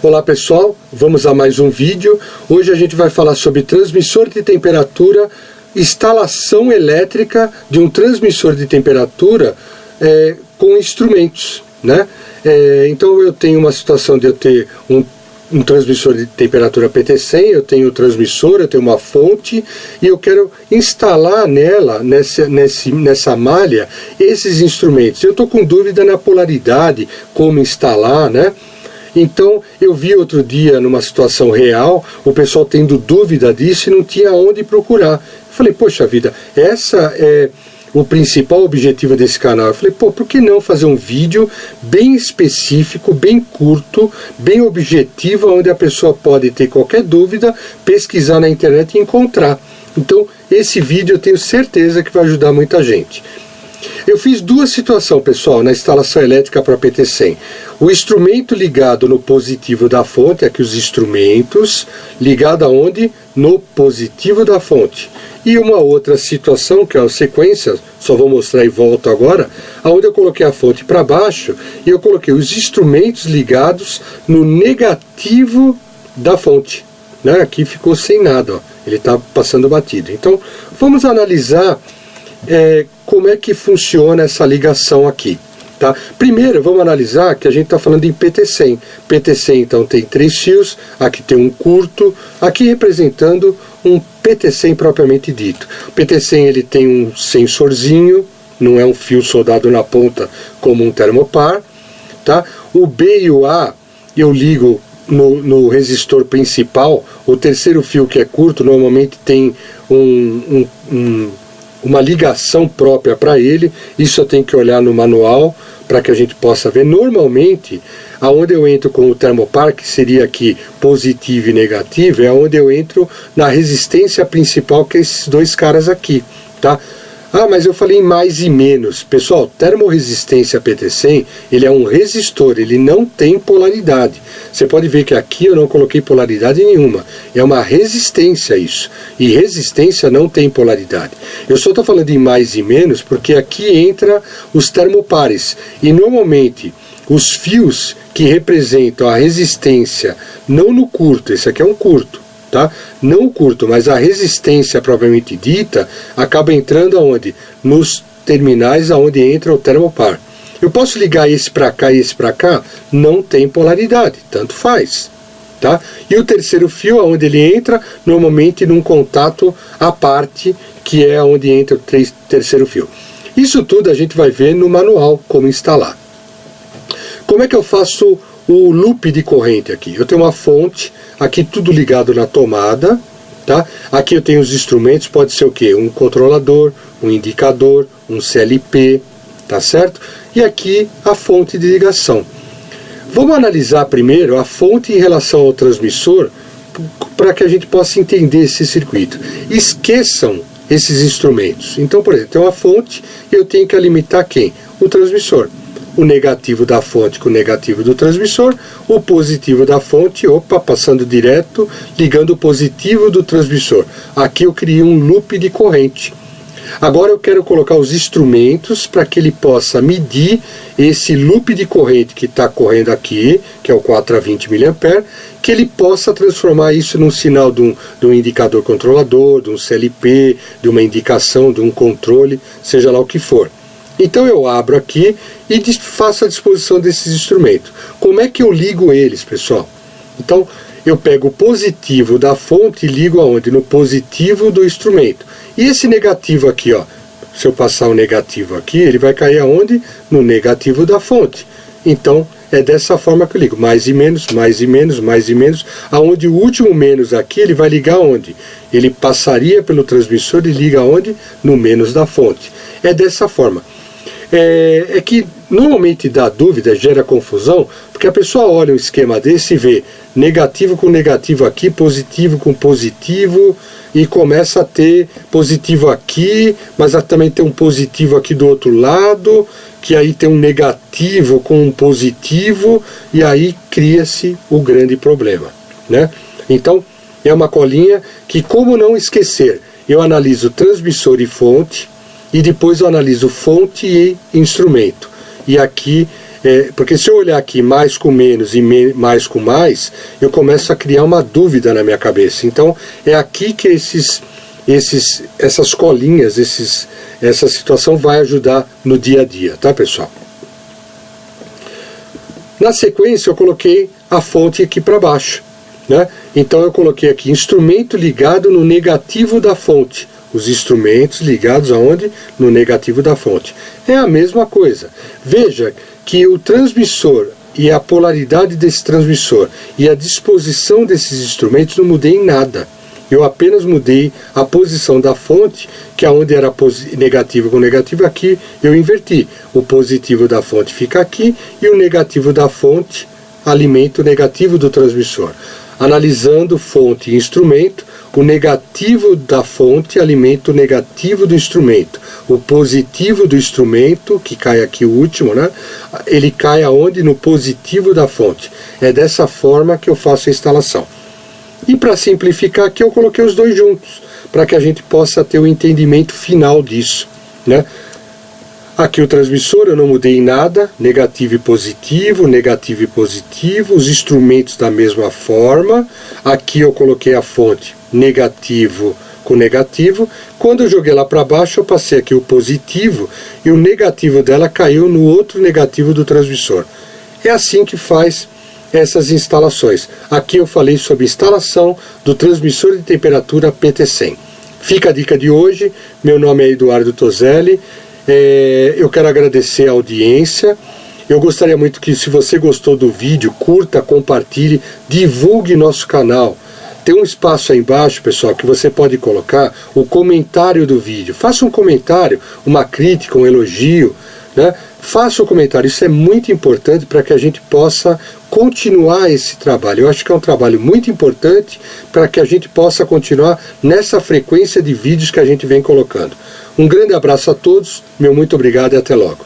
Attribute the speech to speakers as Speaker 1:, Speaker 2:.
Speaker 1: Olá pessoal, vamos a mais um vídeo. Hoje a gente vai falar sobre transmissor de temperatura, instalação elétrica de um transmissor de temperatura com instrumentos, né? Então eu tenho uma situação de eu ter um transmissor de temperatura PT100, eu tenho o transmissor, eu tenho uma fonte e eu quero instalar nela, nessa malha, esses instrumentos. Eu estou com dúvida na polaridade, como instalar, né? Então eu vi outro dia numa situação real, o pessoal tendo dúvida disso e não tinha onde procurar. Eu falei, poxa vida, essa é o principal objetivo desse canal. Eu falei, por que não fazer um vídeo bem específico, bem curto, bem objetivo, onde a pessoa pode ter qualquer dúvida, pesquisar na internet e encontrar. Então esse vídeo eu tenho certeza que vai ajudar muita gente. Eu fiz duas situações, pessoal, na instalação elétrica para PT100. O instrumento ligado no positivo da fonte, aqui os instrumentos, ligado aonde? No positivo da fonte. E uma outra situação, que é a sequência, só vou mostrar e volto agora, onde eu coloquei a fonte para baixo e eu coloquei os instrumentos ligados no negativo da fonte. Né? Aqui ficou sem nada, ó. Ele está passando batido. Então, vamos analisar como é que funciona essa ligação aqui. Tá? Primeiro, vamos analisar que a gente está falando em PT100. PT100, então, tem 3 fios, aqui tem um curto, aqui representando um PT100 propriamente dito. O PT100 ele tem um sensorzinho, não é um fio soldado na ponta como um termopar. Tá? O B e o A eu ligo no resistor principal. O terceiro fio, que é curto, normalmente tem uma ligação própria para ele. Isso eu tenho que olhar no manual para que a gente possa ver. Normalmente, aonde eu entro com o termopar, que seria aqui positivo e negativo, é onde eu entro na resistência principal, que é esses dois caras aqui, tá? Ah, mas eu falei em mais e menos. Pessoal, termorresistência PT100, ele é um resistor, ele não tem polaridade. Você pode ver que aqui eu não coloquei polaridade nenhuma. É uma resistência isso. E resistência não tem polaridade. Eu só estou falando em mais e menos porque aqui entra os termopares. E normalmente os fios que representam a resistência, não no curto, esse aqui é um curto. Tá? Não o curto, mas a resistência propriamente dita acaba entrando aonde? Nos terminais aonde entra o termopar. Eu posso ligar esse para cá e esse para cá? Não tem polaridade, tanto faz. Tá? E o terceiro fio, aonde ele entra, normalmente num contato à parte, que é onde entra o terceiro fio. Isso tudo a gente vai ver no manual, como instalar. Como é que eu faço o loop de corrente aqui? Eu tenho uma fonte, aqui tudo ligado na tomada, tá? Aqui eu tenho os instrumentos, pode ser o quê? Um controlador, um indicador, um CLP, tá certo? E aqui a fonte de ligação. Vamos analisar primeiro a fonte em relação ao transmissor, para que a gente possa entender esse circuito. Esqueçam esses instrumentos. Então, por exemplo, tem uma fonte e eu tenho que alimentar quem? O transmissor. O negativo da fonte com o negativo do transmissor, o positivo da fonte, passando direto, ligando o positivo do transmissor. Aqui eu criei um loop de corrente. Agora eu quero colocar os instrumentos para que ele possa medir esse loop de corrente que está correndo aqui, que é o 4 a 20 mA, que ele possa transformar isso num sinal de um indicador controlador, de um CLP, de uma indicação, de um controle, seja lá o que for. Então eu abro aqui e faço a disposição desses instrumentos. Como é que eu ligo eles, pessoal? Então eu pego o positivo da fonte e ligo aonde? No positivo do instrumento. E esse negativo aqui, ó, se eu passar o negativo aqui, ele vai cair aonde? No negativo da fonte. Então é dessa forma que eu ligo. Mais e menos, mais e menos, mais e menos. Aonde o último menos aqui, ele vai ligar aonde? Ele passaria pelo transmissor e liga aonde? No menos da fonte. É dessa forma. É que normalmente dá dúvida, gera confusão, porque a pessoa olha um esquema desse e vê negativo com negativo aqui, positivo com positivo, e começa a ter positivo aqui, mas também tem um positivo aqui do outro lado, que aí tem um negativo com um positivo, e aí cria-se o grande problema, né? Então, é uma colinha que, como não esquecer, eu analiso transmissor e fonte, e depois eu analiso fonte e instrumento. E aqui Porque se eu olhar aqui mais com menos e mais com mais, eu começo a criar uma dúvida na minha cabeça. Então é aqui que essas colinhas, essa situação vai ajudar no dia a dia, tá, pessoal? Na sequência eu coloquei a fonte aqui para baixo, né? Então eu coloquei aqui instrumento ligado no negativo da fonte. Os instrumentos ligados aonde? No negativo da fonte. É a mesma coisa. Veja que o transmissor e a polaridade desse transmissor e a disposição desses instrumentos não mudei em nada. Eu apenas mudei a posição da fonte, que é onde era negativo com negativo, aqui eu inverti. O positivo da fonte fica aqui e o negativo da fonte alimenta o negativo do transmissor. Analisando fonte e instrumento, o negativo da fonte alimenta o negativo do instrumento. O positivo do instrumento, que cai aqui o último, né? Ele cai aonde? No positivo da fonte. É dessa forma que eu faço a instalação. E para simplificar aqui eu coloquei os dois juntos, para que a gente possa ter o entendimento final disso, né? Aqui o transmissor eu não mudei em nada, negativo e positivo, os instrumentos da mesma forma. Aqui eu coloquei a fonte negativo com negativo. Quando eu joguei lá para baixo eu passei aqui o positivo e o negativo dela caiu no outro negativo do transmissor. É assim que faz essas instalações. Aqui eu falei sobre instalação do transmissor de temperatura PT100. Fica a dica de hoje. Meu nome é Eduardo Toselli. Eu quero agradecer a audiência. Eu gostaria muito que, se você gostou do vídeo, curta, compartilhe, divulgue nosso canal. Tem um espaço aí embaixo, pessoal, que você pode colocar o comentário do vídeo. Faça um comentário, uma crítica, um elogio, né? Faça um comentário. Isso é muito importante para que a gente possa continuar esse trabalho. Eu acho que é um trabalho muito importante para que a gente possa continuar nessa frequência de vídeos que a gente vem colocando. Um grande abraço a todos, meu muito obrigado e até logo.